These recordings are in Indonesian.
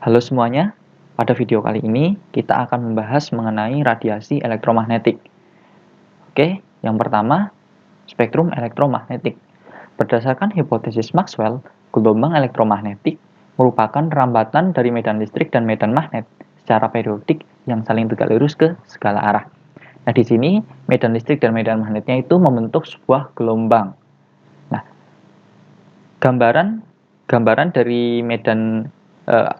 Halo semuanya, pada video kali ini kita akan membahas mengenai radiasi elektromagnetik. Oke, yang pertama, spektrum elektromagnetik. Berdasarkan hipotesis Maxwell, gelombang elektromagnetik merupakan rambatan dari medan listrik dan medan magnet secara periodik yang saling tegak lurus ke segala arah. Nah, di sini medan listrik dan medan magnetnya itu membentuk sebuah gelombang. Nah, gambaran dari medan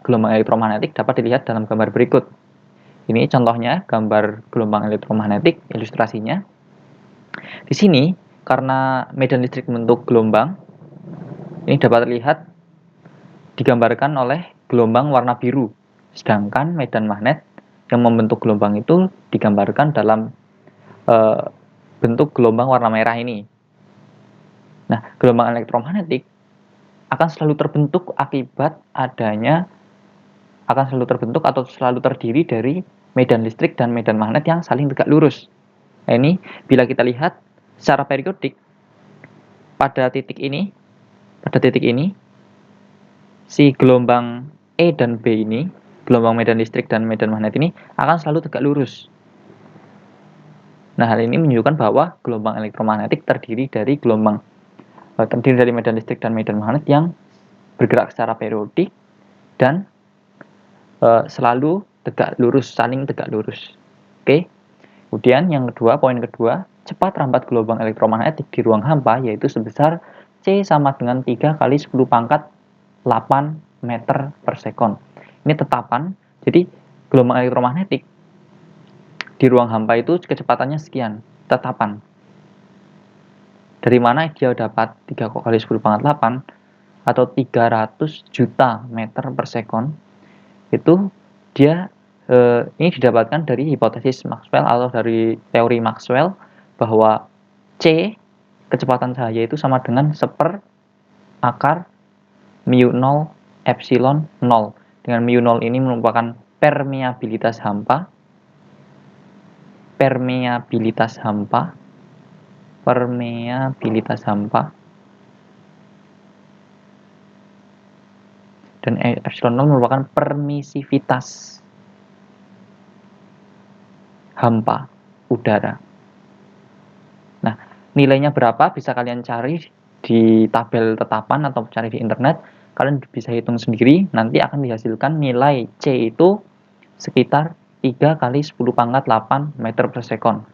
gelombang elektromagnetik dapat dilihat dalam gambar berikut. Ini contohnya gambar gelombang elektromagnetik, ilustrasinya. Di sini, karena medan listrik membentuk gelombang, ini dapat terlihat digambarkan oleh gelombang warna biru. Sedangkan medan magnet yang membentuk gelombang itu digambarkan dalam bentuk gelombang warna merah ini. Nah, gelombang elektromagnetik akan selalu terbentuk atau selalu terdiri dari medan listrik dan medan magnet yang saling tegak lurus. Nah, ini bila kita lihat secara periodik pada titik ini si gelombang E dan B ini, gelombang medan listrik dan medan magnet ini akan selalu tegak lurus. Nah, hal ini menunjukkan bahwa gelombang elektromagnetik terdiri dari medan listrik dan medan magnet yang bergerak secara periodik dan selalu saling tegak lurus. Oke. Kemudian yang kedua, poin kedua, cepat rambat gelombang elektromagnetik di ruang hampa yaitu sebesar C sama dengan 3 kali 10 pangkat 8 meter per sekon. Ini tetapan, jadi gelombang elektromagnetik di ruang hampa itu kecepatannya sekian, tetapan. Dari mana dia dapat 3 kali 10 pangkat 8 atau 300 juta meter per sekon? Itu dia ini didapatkan dari hipotesis Maxwell atau dari teori Maxwell bahwa C, kecepatan cahaya itu sama dengan 1/akar mu0 epsilon 0. Dengan mu0 ini merupakan permeabilitas hampa. Dan epsilon 0 merupakan permisivitas hampa udara. Nah, nilainya berapa bisa kalian cari di tabel tetapan atau cari di internet. Kalian bisa hitung sendiri, nanti akan dihasilkan nilai C itu sekitar 3 kali 10 pangkat 8 meter per sekon.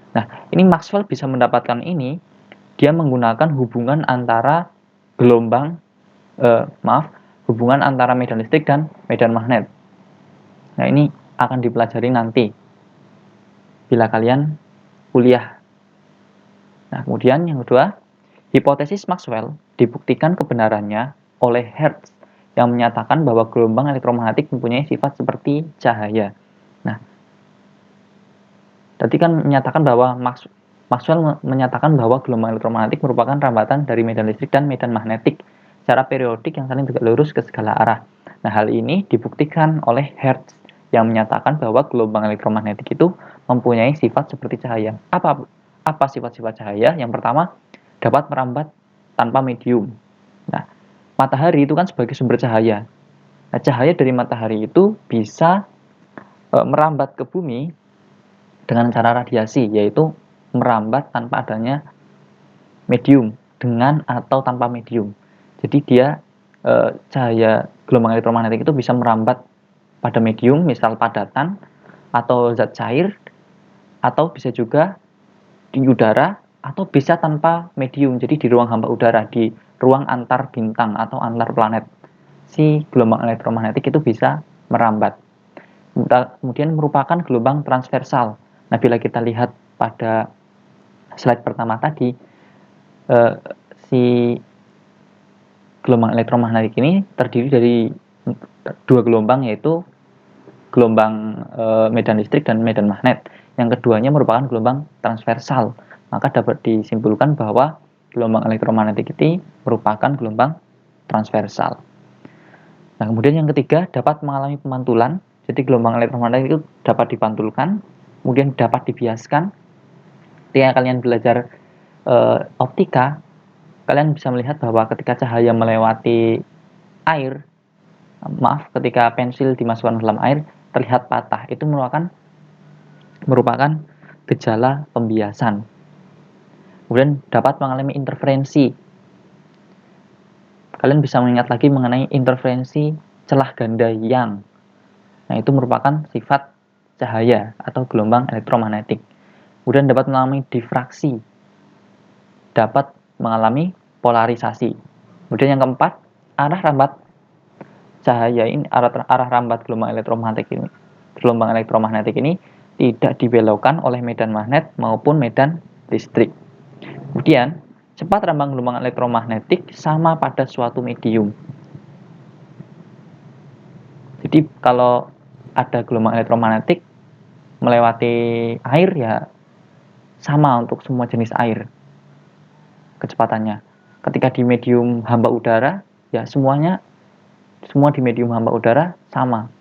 Nah, ini Maxwell bisa mendapatkan ini, dia menggunakan hubungan antara hubungan antara medan listrik dan medan magnet. Nah, ini akan dipelajari nanti bila kalian kuliah. Nah, kemudian yang kedua, hipotesis Maxwell dibuktikan kebenarannya oleh Hertz yang menyatakan bahwa gelombang elektromagnetik mempunyai sifat seperti cahaya. Nah, tadi kan Maxwell menyatakan bahwa gelombang elektromagnetik merupakan rambatan dari medan listrik dan medan magnetik secara periodik yang saling tegak lurus ke segala arah. Nah, hal ini dibuktikan oleh Hertz yang menyatakan bahwa gelombang elektromagnetik itu mempunyai sifat seperti cahaya. Apa sifat-sifat cahaya? Yang pertama, dapat merambat tanpa medium. Nah, matahari itu kan sebagai sumber cahaya. Nah, cahaya dari matahari itu bisa merambat ke bumi dengan cara radiasi, yaitu merambat tanpa adanya medium, dengan atau tanpa medium. Jadi dia cahaya gelombang elektromagnetik itu bisa merambat pada medium, misal padatan atau zat cair, atau bisa juga di udara, atau bisa tanpa medium, jadi di ruang hampa udara, di ruang antar bintang atau antar planet. Si gelombang elektromagnetik itu bisa merambat. Kemudian merupakan gelombang transversal. Nah, bila kita lihat pada slide pertama tadi, si gelombang elektromagnetik ini terdiri dari dua gelombang, yaitu gelombang medan listrik dan medan magnet. Yang keduanya merupakan gelombang transversal. Maka dapat disimpulkan bahwa gelombang elektromagnetik ini merupakan gelombang transversal. Nah, kemudian yang ketiga, dapat mengalami pemantulan. Jadi gelombang elektromagnetik itu dapat dipantulkan, kemudian dapat dibiaskan. Ketika kalian belajar optika, kalian bisa melihat bahwa ketika cahaya melewati air, ketika pensil dimasukkan ke dalam air terlihat patah, itu merupakan gejala pembiasan. Kemudian dapat mengalami interferensi. Kalian bisa mengingat lagi mengenai interferensi celah ganda yang. Nah, itu merupakan sifat cahaya atau gelombang elektromagnetik. Kemudian dapat mengalami difraksi, dapat mengalami polarisasi. Kemudian yang keempat, arah rambat cahaya ini, arah rambat gelombang elektromagnetik ini tidak dibelokkan oleh medan magnet maupun medan listrik. Kemudian, cepat rambang gelombang elektromagnetik sama pada suatu medium. Jadi kalau ada gelombang elektromagnetik melewati air, ya sama untuk semua jenis air kecepatannya. Ketika di medium hamba udara, ya semua di medium hamba udara sama.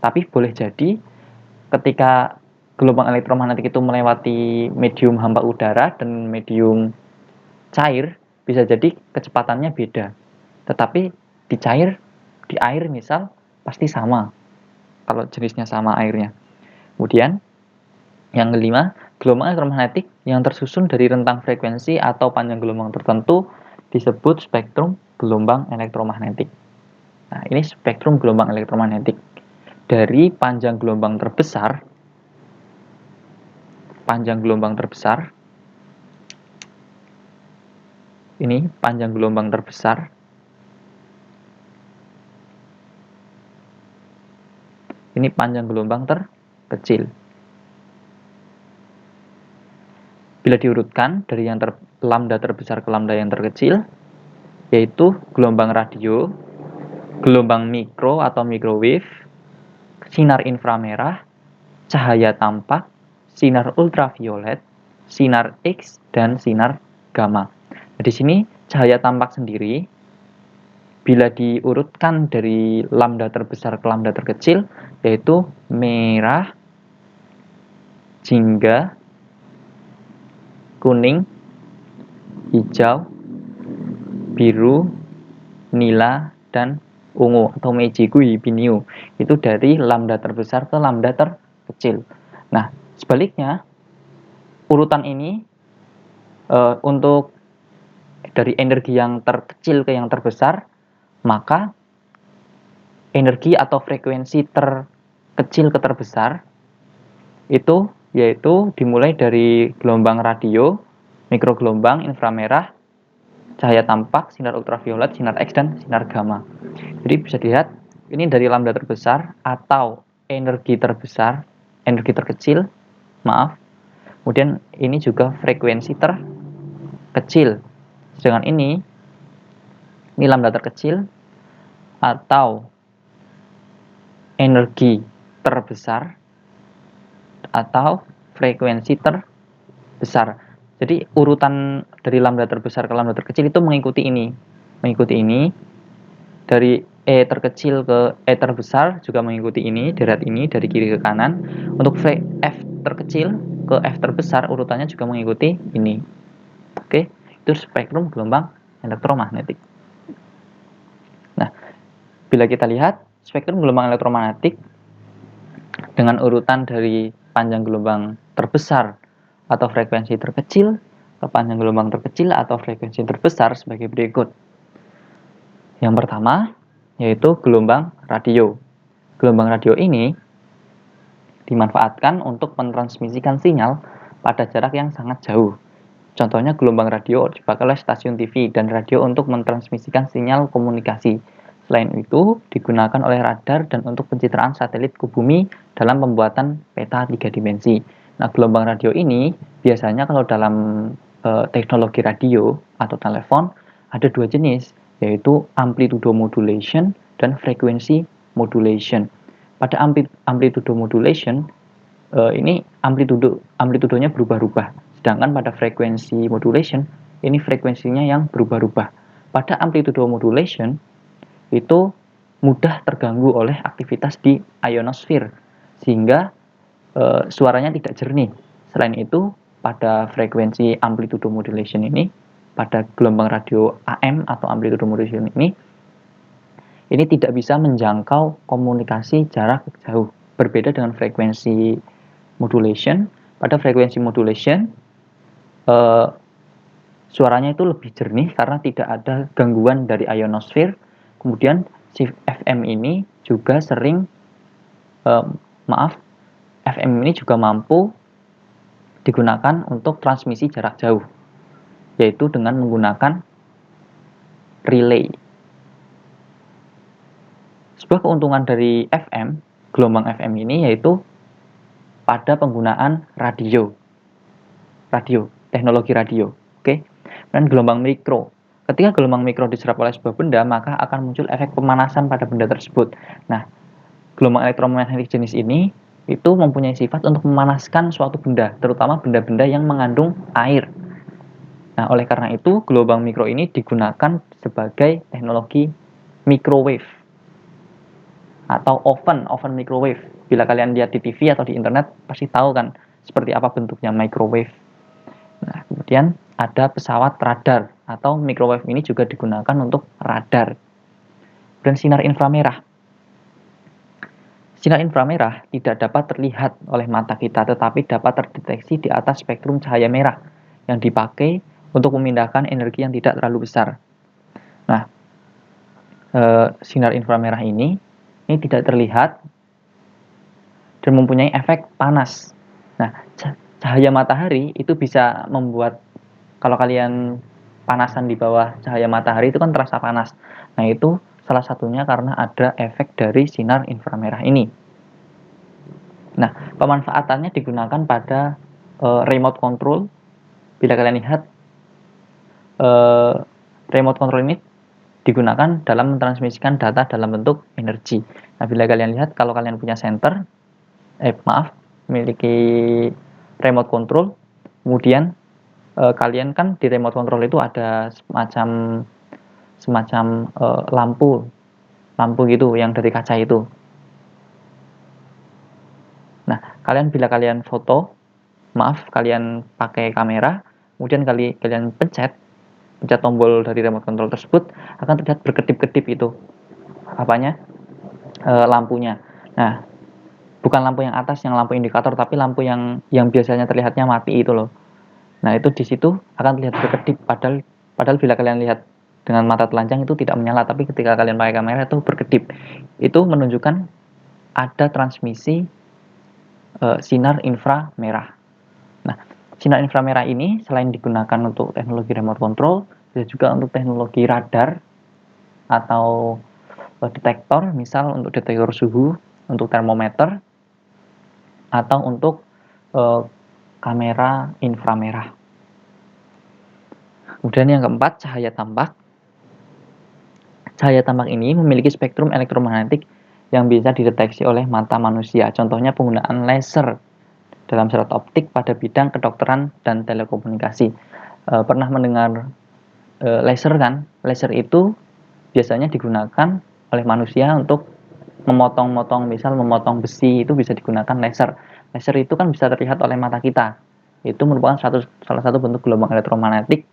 Tapi boleh jadi ketika gelombang elektromagnetik itu melewati medium hamba udara dan medium cair, bisa jadi kecepatannya beda. Tetapi di air misal, pasti sama kalau jenisnya sama airnya. Kemudian yang kelima, gelombang elektromagnetik yang tersusun dari rentang frekuensi atau panjang gelombang tertentu disebut spektrum gelombang elektromagnetik. Nah, ini spektrum gelombang elektromagnetik. Dari panjang gelombang terbesar, ini panjang gelombang terbesar, ini panjang gelombang terkecil. Bila diurutkan dari yang lambda terbesar ke lambda yang terkecil, yaitu gelombang radio, gelombang mikro atau microwave, sinar inframerah, cahaya tampak, sinar ultraviolet, sinar X, dan sinar gamma. Nah, di sini cahaya tampak sendiri, bila diurutkan dari lambda terbesar ke lambda terkecil, yaitu merah, jingga, kuning, hijau, biru, nila, dan ungu atau Meiji-ku Hibiniu. Itu dari lambda terbesar ke lambda terkecil. Nah, sebaliknya urutan ini untuk dari energi yang terkecil ke yang terbesar, maka energi atau frekuensi terkecil ke terbesar itu yaitu dimulai dari gelombang radio, mikrogelombang, inframerah, cahaya tampak, sinar ultraviolet, sinar X, dan sinar gamma. Jadi bisa dilihat ini dari lambda terbesar atau energi terkecil, kemudian ini juga frekuensi terkecil. Sedangkan ini lambda terkecil atau energi terbesar atau frekuensi terbesar. Jadi urutan dari lambda terbesar ke lambda terkecil itu mengikuti ini. Dari E terkecil ke E terbesar juga mengikuti ini, deret ini dari kiri ke kanan. Untuk F terkecil ke F terbesar urutannya juga mengikuti ini. Oke, itu spektrum gelombang elektromagnetik. Nah, bila kita lihat spektrum gelombang elektromagnetik dengan urutan dari panjang gelombang terbesar atau frekuensi terkecil ke panjang gelombang terkecil atau frekuensi terbesar sebagai berikut. Yang pertama yaitu gelombang radio. Gelombang radio ini dimanfaatkan untuk mentransmisikan sinyal pada jarak yang sangat jauh. Contohnya gelombang radio dipakai oleh stasiun TV dan radio untuk mentransmisikan sinyal komunikasi. Selain itu, digunakan oleh radar dan untuk pencitraan satelit ke bumi dalam pembuatan peta 3 dimensi. Nah, gelombang radio ini biasanya kalau dalam teknologi radio atau telepon ada dua jenis, yaitu amplitude modulation dan frequency modulation. Pada amplitude modulation, ini amplitudenya berubah-ubah. Sedangkan pada frekuensi modulation, ini frekuensinya yang berubah-ubah. Pada amplitude modulation, itu mudah terganggu oleh aktivitas di ionosfer, sehingga suaranya tidak jernih. Selain itu, pada frekuensi amplitude modulation ini, pada gelombang radio AM atau amplitude modulation ini, ini tidak bisa menjangkau komunikasi jarak jauh. Berbeda dengan frekuensi modulation. Pada frekuensi modulation, suaranya itu lebih jernih karena tidak ada gangguan dari ionosfer. Kemudian si FM ini juga sering, FM ini juga mampu digunakan untuk transmisi jarak jauh, yaitu dengan menggunakan relay. Sebuah keuntungan dari FM, gelombang FM ini, yaitu pada penggunaan radio, teknologi radio. Oke. Dan gelombang mikro. Ketika gelombang mikro diserap oleh sebuah benda, maka akan muncul efek pemanasan pada benda tersebut. Nah, gelombang elektromagnetik jenis ini itu mempunyai sifat untuk memanaskan suatu benda, terutama benda-benda yang mengandung air. Nah, oleh karena itu, gelombang mikro ini digunakan sebagai teknologi microwave atau oven microwave. Bila kalian lihat di TV atau di internet, pasti tahu kan seperti apa bentuknya microwave. Nah, kemudian ada pesawat radar atau microwave ini juga digunakan untuk radar. Dan sinar inframerah. Sinar inframerah tidak dapat terlihat oleh mata kita, tetapi dapat terdeteksi di atas spektrum cahaya merah yang dipakai untuk memindahkan energi yang tidak terlalu besar. Nah, sinar inframerah ini tidak terlihat dan mempunyai efek panas. Nah, cahaya matahari itu bisa membuat, kalau kalian panasan di bawah cahaya matahari itu kan terasa panas. Nah, itu salah satunya karena ada efek dari sinar inframerah ini. Nah, pemanfaatannya digunakan pada remote control. Bila kalian lihat, remote control ini digunakan dalam mentransmisikan data dalam bentuk energi. Nah, bila kalian lihat, kalau kalian punya memiliki remote control, kemudian kalian kan di remote control itu ada semacam lampu gitu yang dari kaca itu. Nah, bila kalian kalian pakai kamera, kemudian kalian pencet tombol dari remote control tersebut, akan terlihat berkedip-kedip itu lampunya. Nah, bukan lampu yang atas, yang lampu indikator, tapi lampu yang biasanya terlihatnya mati itu loh. Nah, itu di situ akan terlihat berkedip, padahal bila kalian lihat dengan mata telanjang itu tidak menyala, tapi ketika kalian pakai kamera itu berkedip. Itu menunjukkan ada transmisi sinar inframerah. Nah, sinar inframerah ini selain digunakan untuk teknologi remote control, bisa juga untuk teknologi radar atau detektor, misal untuk detektor suhu, untuk termometer, atau untuk kamera inframerah. Kemudian yang keempat, cahaya tampak. Cahaya tampak ini memiliki spektrum elektromagnetik yang bisa dideteksi oleh mata manusia. Contohnya penggunaan laser dalam serat optik pada bidang kedokteran dan telekomunikasi. Pernah mendengar laser kan? Laser itu biasanya digunakan oleh manusia untuk memotong besi, itu bisa digunakan laser. Laser itu kan bisa terlihat oleh mata kita. Itu merupakan salah satu bentuk gelombang elektromagnetik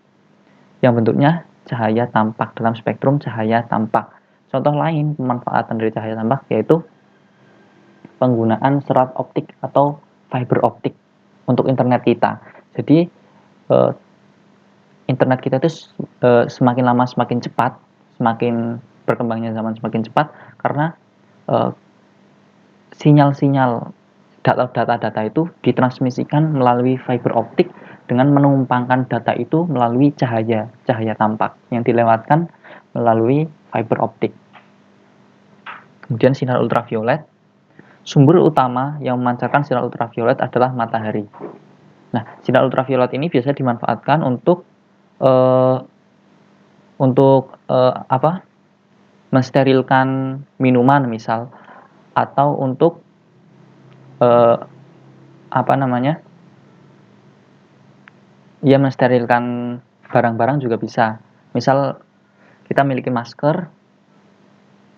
yang bentuknya cahaya tampak dalam spektrum cahaya tampak. Contoh lain pemanfaatan dari cahaya tampak yaitu penggunaan serat optik atau fiber optik untuk internet kita. Jadi internet kita itu semakin lama semakin cepat, semakin berkembangnya zaman semakin cepat karena sinyal-sinyal data itu ditransmisikan melalui fiber optik dengan menumpangkan data itu melalui cahaya tampak yang dilewatkan melalui fiber optik. Kemudian sinar ultraviolet. Sumber utama yang memancarkan sinar ultraviolet adalah matahari. Nah, sinar ultraviolet ini biasa dimanfaatkan untuk mensterilkan minuman misal, atau untuk mensterilkan barang-barang juga bisa. Misal kita memiliki masker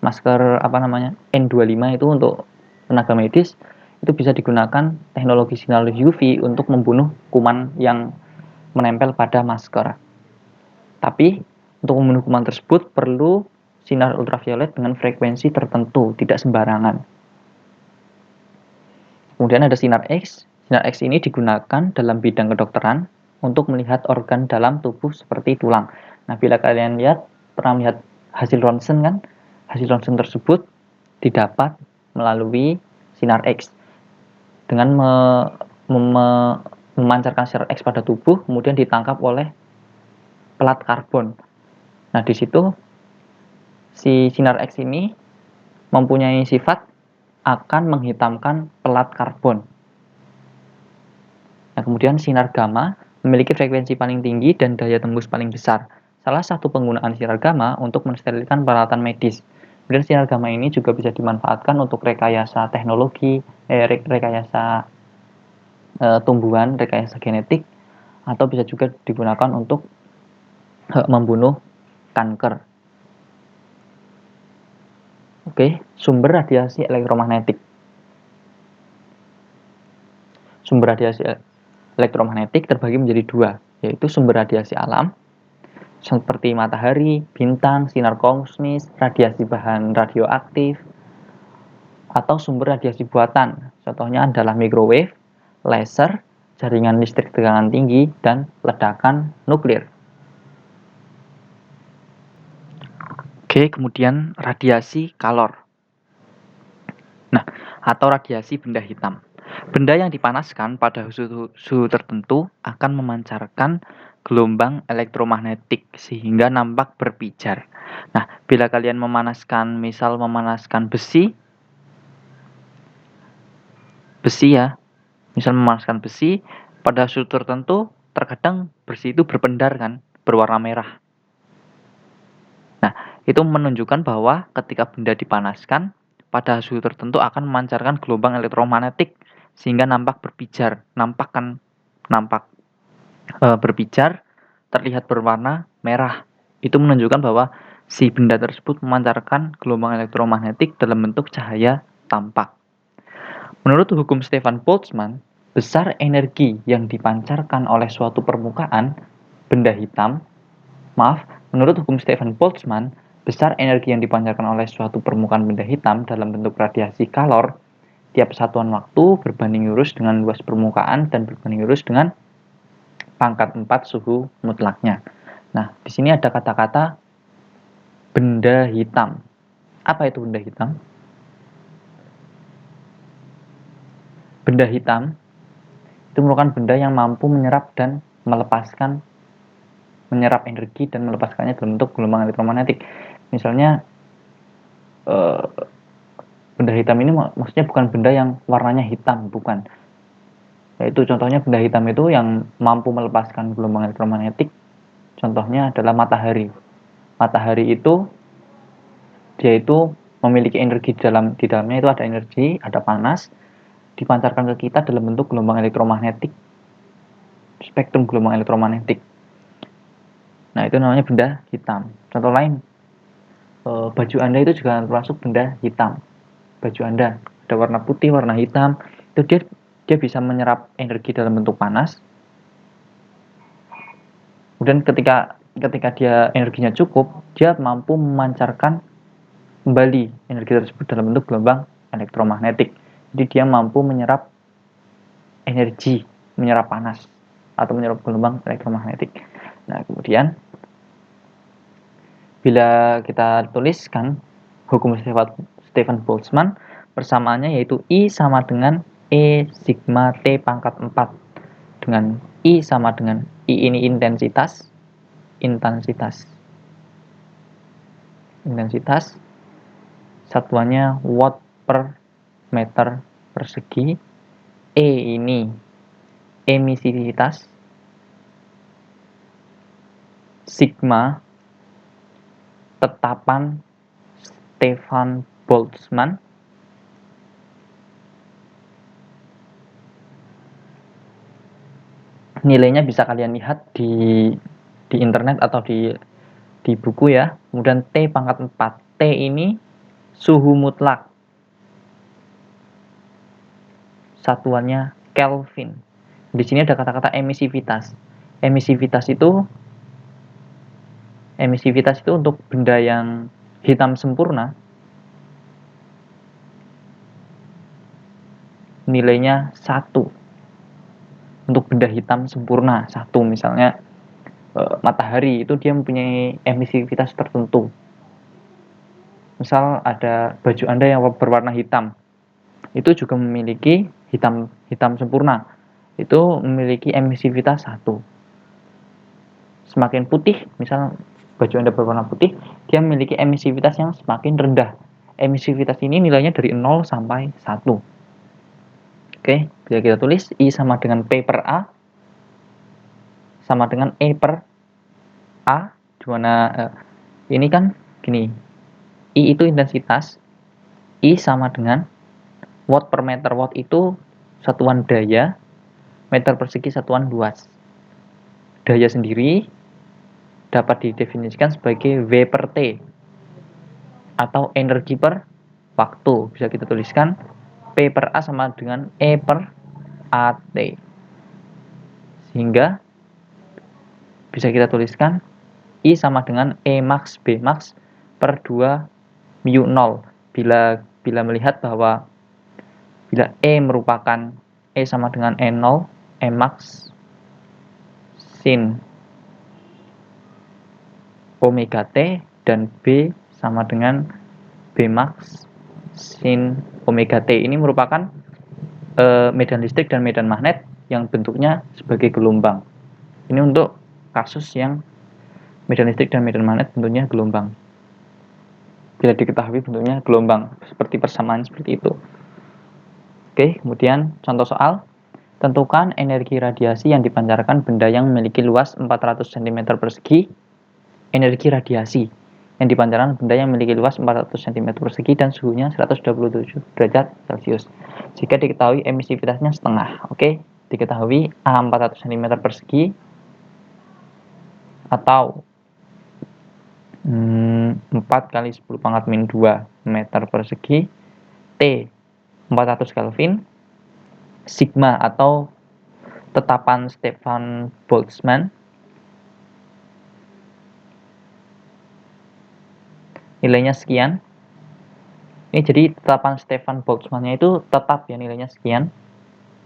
N95 itu untuk tenaga medis, itu bisa digunakan teknologi sinar UV untuk membunuh kuman yang menempel pada masker. Tapi untuk membunuh kuman tersebut perlu sinar ultraviolet dengan frekuensi tertentu, tidak sembarangan. Kemudian ada sinar X. Sinar X ini digunakan dalam bidang kedokteran untuk melihat organ dalam tubuh seperti tulang. Nah, bila kalian pernah melihat hasil ronsen kan? Hasil ronsen tersebut didapat melalui sinar X. Dengan memancarkan sinar X pada tubuh, kemudian ditangkap oleh pelat karbon. Nah, di situ si sinar X ini mempunyai sifat akan menghitamkan pelat karbon. Nah, kemudian sinar gamma memiliki frekuensi paling tinggi dan daya tembus paling besar. Salah satu penggunaan sinar gamma untuk mensterilkan peralatan medis. Kemudian sinar gamma ini juga bisa dimanfaatkan untuk rekayasa teknologi, rekayasa tumbuhan, rekayasa genetik, atau bisa juga digunakan untuk membunuh kanker. Oke, sumber radiasi elektromagnetik. Sumber radiasi elektromagnetik terbagi menjadi dua, yaitu sumber radiasi alam, seperti matahari, bintang, sinar kosmis, radiasi bahan radioaktif, atau sumber radiasi buatan. Contohnya adalah microwave, laser, jaringan listrik tegangan tinggi, dan ledakan nuklir. Oke, kemudian radiasi kalor. Nah, atau radiasi benda hitam. Benda yang dipanaskan pada suhu tertentu akan memancarkan gelombang elektromagnetik sehingga nampak berpijar. Nah, bila kalian memanaskan besi ya, misal memanaskan besi pada suhu tertentu, terkadang besi itu berpendar kan, berwarna merah. Nah, itu menunjukkan bahwa ketika benda dipanaskan pada suhu tertentu akan memancarkan gelombang elektromagnetik sehingga nampak berpijar, berpijar, terlihat berwarna merah. Itu menunjukkan bahwa si benda tersebut memancarkan gelombang elektromagnetik dalam bentuk cahaya tampak. Menurut hukum Stefan Boltzmann, besar energi yang dipancarkan oleh suatu permukaan benda hitam, menurut hukum Stefan Boltzmann, besar energi yang dipancarkan oleh suatu permukaan benda hitam dalam bentuk radiasi kalor tiap satuan waktu berbanding lurus dengan luas permukaan dan berbanding lurus dengan pangkat 4 suhu mutlaknya. Nah, di sini ada kata-kata benda hitam. Apa itu benda hitam? Benda hitam itu merupakan benda yang mampu menyerap energi dan melepaskannya dalam bentuk gelombang elektromagnetik. Misalnya benda hitam ini maksudnya bukan benda yang warnanya hitam, bukan. Yaitu contohnya benda hitam itu yang mampu melepaskan gelombang elektromagnetik. Contohnya adalah matahari. Matahari itu dia itu memiliki energi di dalamnya itu ada energi, ada panas, dipancarkan ke kita dalam bentuk gelombang elektromagnetik, spektrum gelombang elektromagnetik. Nah, itu namanya benda hitam. Contoh lain, baju Anda itu juga termasuk benda hitam. Baju Anda ada warna putih, warna hitam, itu dia bisa menyerap energi dalam bentuk panas. Kemudian ketika dia energinya cukup, dia mampu memancarkan kembali energi tersebut dalam bentuk gelombang elektromagnetik. Jadi dia mampu menyerap energi, menyerap panas atau menyerap gelombang elektromagnetik. Nah, kemudian bila kita tuliskan hukum Stefan Boltzmann, persamaannya yaitu I sama dengan E sigma T pangkat 4 dengan I sama dengan I ini intensitas, satuannya watt per meter persegi, E ini emisivitas, sigma tetapan Stefan Boltzmann, nilainya bisa kalian lihat di internet atau di buku ya. Kemudian T pangkat 4, T ini suhu mutlak, satuannya Kelvin. Di sini ada kata-kata emisivitas. Emisivitas itu untuk benda yang hitam sempurna nilainya 1. Untuk benda hitam sempurna 1, misalnya matahari itu dia mempunyai emisivitas tertentu. Misal ada baju Anda yang berwarna hitam, itu juga memiliki hitam sempurna. Itu memiliki emisivitas 1. Semakin putih, misal baju Anda berwarna putih, dia memiliki emisivitas yang semakin rendah. Emisivitas ini nilainya dari 0 sampai 1. Oke, bisa kita tulis I sama dengan P per A sama dengan E per A, dimana ini kan gini, I itu intensitas, I sama dengan watt per meter. Watt itu satuan daya, meter persegi satuan luas. Daya sendiri dapat didefinisikan sebagai W per T atau energi per waktu. Bisa kita tuliskan P per A sama dengan E per AT. Sehingga bisa kita tuliskan I sama dengan E max B max per 2 mu 0. Bila melihat bahwa bila E merupakan E sama dengan E0, E max sin omega T, dan B sama dengan B max sin omega T. Ini merupakan medan listrik dan medan magnet yang bentuknya sebagai gelombang. Ini untuk kasus yang medan listrik dan medan magnet bentuknya gelombang. Bila diketahui bentuknya gelombang, seperti persamaan seperti itu. Oke, kemudian contoh soal. Tentukan energi radiasi yang dipancarkan benda yang memiliki luas 400 cm persegi. Energi radiasi yang dipancarkan benda yang memiliki luas 400 cm persegi dan suhunya 127 derajat Celcius. Jika diketahui emisivitasnya setengah. Oke, diketahui A 400 cm persegi atau 4 kali 10 pangkat min 2 meter persegi, T 400 Kelvin, sigma atau tetapan Stefan Boltzmann nilainya sekian. Ini jadi tetapan Stefan Boltzmann-nya itu tetap ya, nilainya sekian,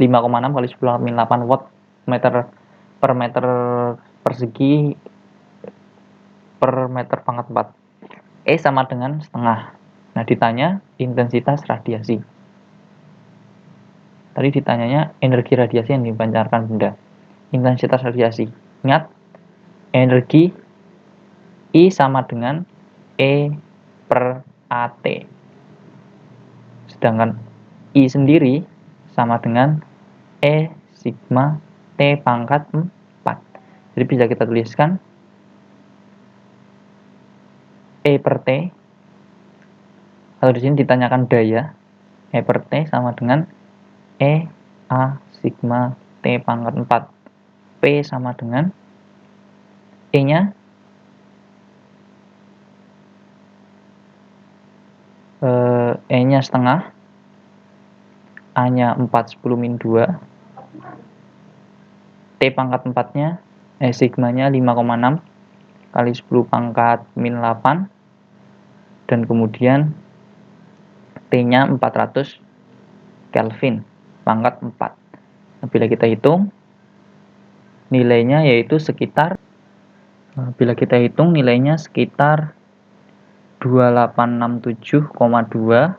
5,6 kali 10 min 8 watt per meter persegi per meter pangkat 4. E sama dengan setengah. Nah, ditanya intensitas radiasi. Tadi ditanyanya energi radiasi yang dipancarkan benda. Intensitas radiasi. Ingat, energi I sama dengan E per AT. Sedangkan I sendiri sama dengan E sigma T pangkat 4. Jadi bisa kita tuliskan E per T, atau di sini ditanyakan daya, E per T sama dengan E A sigma T pangkat 4. P sama dengan E-nya E-nya setengah, A-nya 4 10 min 2, T pangkat 4-nya, sigma-nya 5,6 kali 10 pangkat min 8, dan kemudian T-nya 400 Kelvin pangkat 4. Nah, bila kita hitung nilainya yaitu sekitar, bila kita hitung nilainya sekitar 2867,2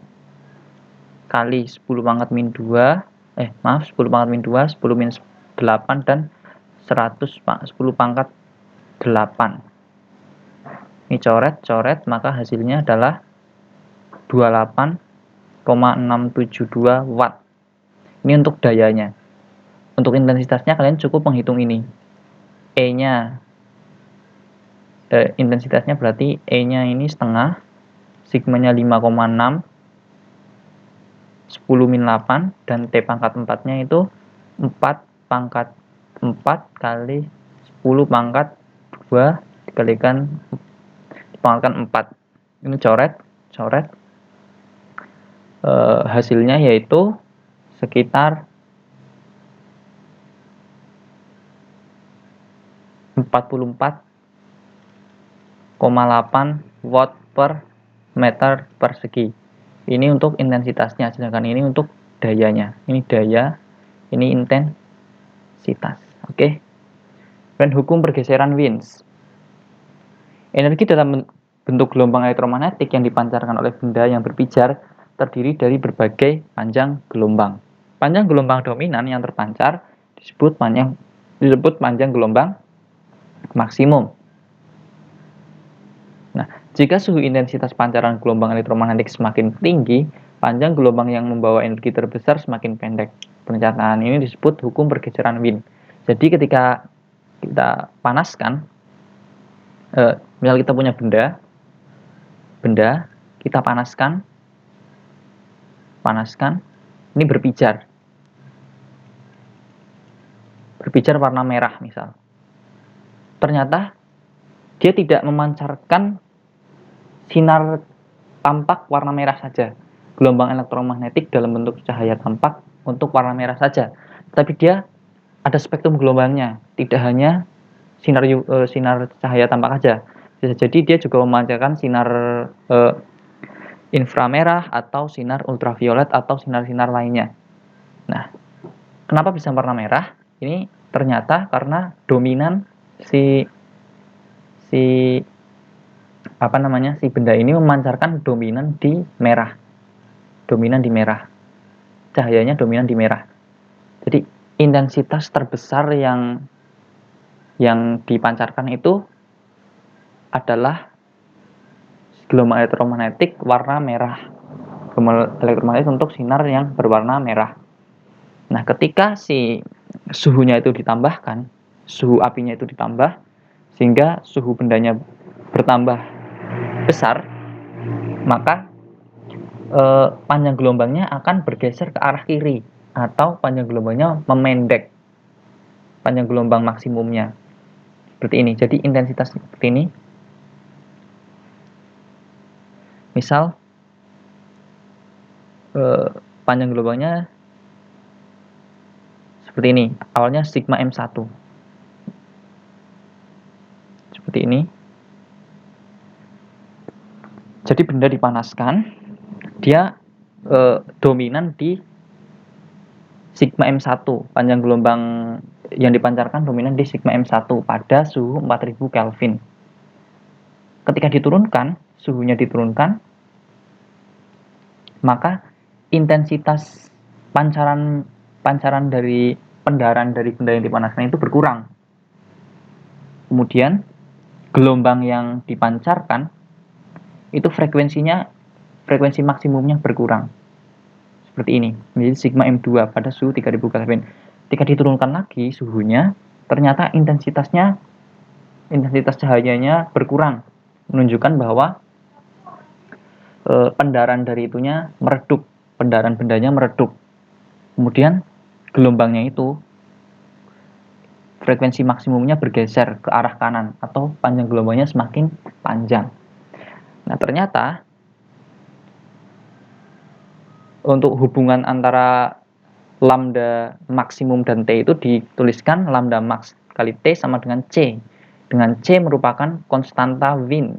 kali 10 pangkat min 2, 10 pangkat min 2, 10 min 8, dan 10 pangkat 8. Ini coret, maka hasilnya adalah 28,672 watt. Ini untuk dayanya. Untuk intensitasnya kalian cukup menghitung ini. E-nya, intensitasnya berarti E-nya ini setengah, sigmanya 5,6, 10 min 8, dan T pangkat 4-nya itu 4 pangkat 4 kali 10 pangkat 2 dikalikan dipangkatkan 4. Ini coret. Hasilnya yaitu sekitar 44,8 watt per meter persegi. Ini untuk intensitasnya, sedangkan ini untuk dayanya. Ini daya, ini intensitas. Oke. Dan hukum pergeseran Wiens. Energi dalam bentuk gelombang elektromagnetik yang dipancarkan oleh benda yang berpijar terdiri dari berbagai panjang gelombang. Panjang gelombang dominan yang terpancar disebut panjang gelombang maksimum. Nah, jika suhu intensitas pancaran gelombang elektromagnetik semakin tinggi, panjang gelombang yang membawa energi terbesar semakin pendek. Pernyataan ini disebut hukum pergeseran Wien. Jadi ketika kita panaskan, misal kita punya benda kita panaskan, ini berpijar warna merah misal. Ternyata dia tidak memancarkan sinar tampak warna merah saja, gelombang elektromagnetik dalam bentuk cahaya tampak untuk warna merah saja, tapi dia ada spektrum gelombangnya, tidak hanya sinar cahaya tampak saja. Bisa jadi dia juga memancarkan sinar inframerah atau sinar ultraviolet atau sinar-sinar lainnya. Nah, kenapa bisa warna merah? Ini ternyata karena dominan si benda ini memancarkan dominan di merah. Cahayanya dominan di merah. Jadi intensitas terbesar yang dipancarkan itu adalah gelombang elektromagnetik warna merah. Gelombang elektromagnetik untuk sinar yang berwarna merah. Nah, ketika si suhunya itu ditambahkan, suhu apinya itu ditambah, sehingga suhu bendanya bertambah besar, maka panjang gelombangnya akan bergeser ke arah kiri, atau panjang gelombangnya memendek, panjang gelombang maksimumnya. Seperti ini, jadi intensitas seperti ini. Misal, panjang gelombangnya seperti ini, awalnya sigma M1. Seperti ini. Jadi benda dipanaskan, dia dominan di sigma M1, panjang gelombang yang dipancarkan dominan di sigma M1 pada suhu 4000 Kelvin. Ketika diturunkan, suhunya diturunkan, maka intensitas pancaran dari pendaran dari benda yang dipanaskan itu berkurang. Kemudian gelombang yang dipancarkan itu frekuensi maksimumnya berkurang. Seperti ini, menjadi sigma M2 pada suhu 3000 Kelvin. Ketika diturunkan lagi suhunya, ternyata intensitas cahayanya berkurang, menunjukkan bahwa pendaran dari itunya meredup, pendaran bendanya meredup. Kemudian gelombangnya itu frekuensi maksimumnya bergeser ke arah kanan atau panjang gelombangnya semakin panjang. Nah, ternyata untuk hubungan antara lambda maksimum dan T itu dituliskan lambda max kali T sama dengan C. Dengan C merupakan konstanta Wien.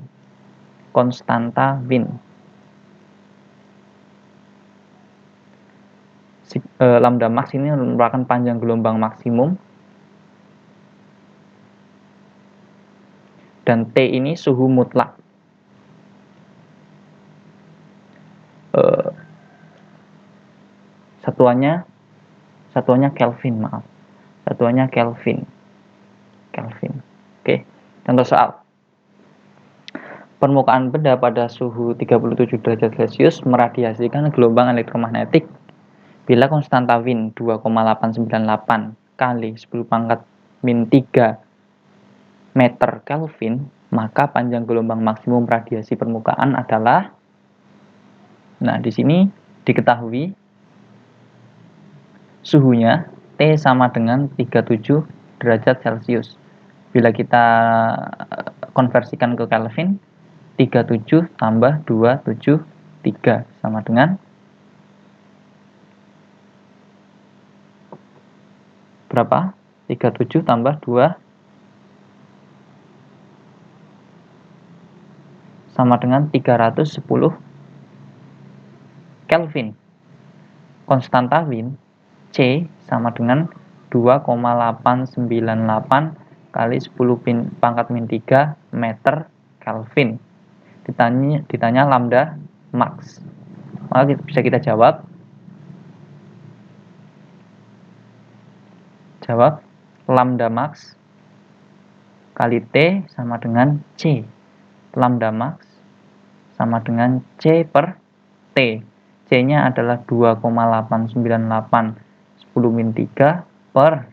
Lambda max ini merupakan panjang gelombang maksimum, dan T ini suhu mutlak. Satuannya Kelvin, maaf. Satuannya Kelvin. Oke, contoh soal. Permukaan benda pada suhu 37 derajat Celcius meradiasikan gelombang elektromagnetik bila konstanta Wien 2,898 kali 10⁻³ meter Kelvin, maka panjang gelombang maksimum radiasi permukaan adalah, nah di sini diketahui suhunya T sama dengan 37 derajat Celcius. Bila kita konversikan ke Kelvin, 37 tambah 273 sama dengan berapa? 37 tambah 2 sama dengan 310 Kelvin. Konstanta Wien C sama dengan 2,898 kali 10 pangkat min 3 meter Kelvin. Ditanya lambda max. Maka bisa kita jawab. Jawab lambda max kali T sama dengan C. Lambda max sama dengan C per T. C-nya adalah 2,898 10 min 3 per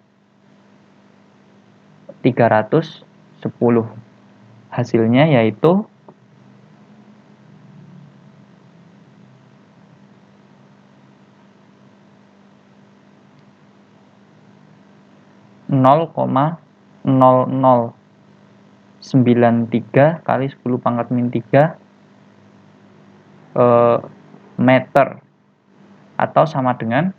310. Hasilnya yaitu 0,0093 kali 10 pangkat min 3 meter, atau sama dengan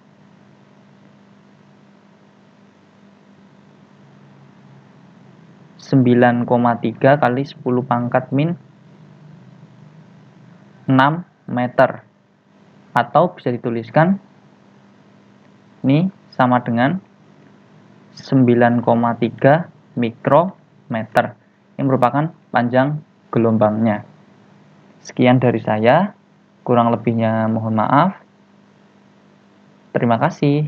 9,3 kali 10 pangkat min 6 meter, atau bisa dituliskan ini sama dengan 9,3 mikrometer. Ini merupakan panjang gelombangnya. Sekian dari saya, kurang lebihnya mohon maaf. Terima kasih.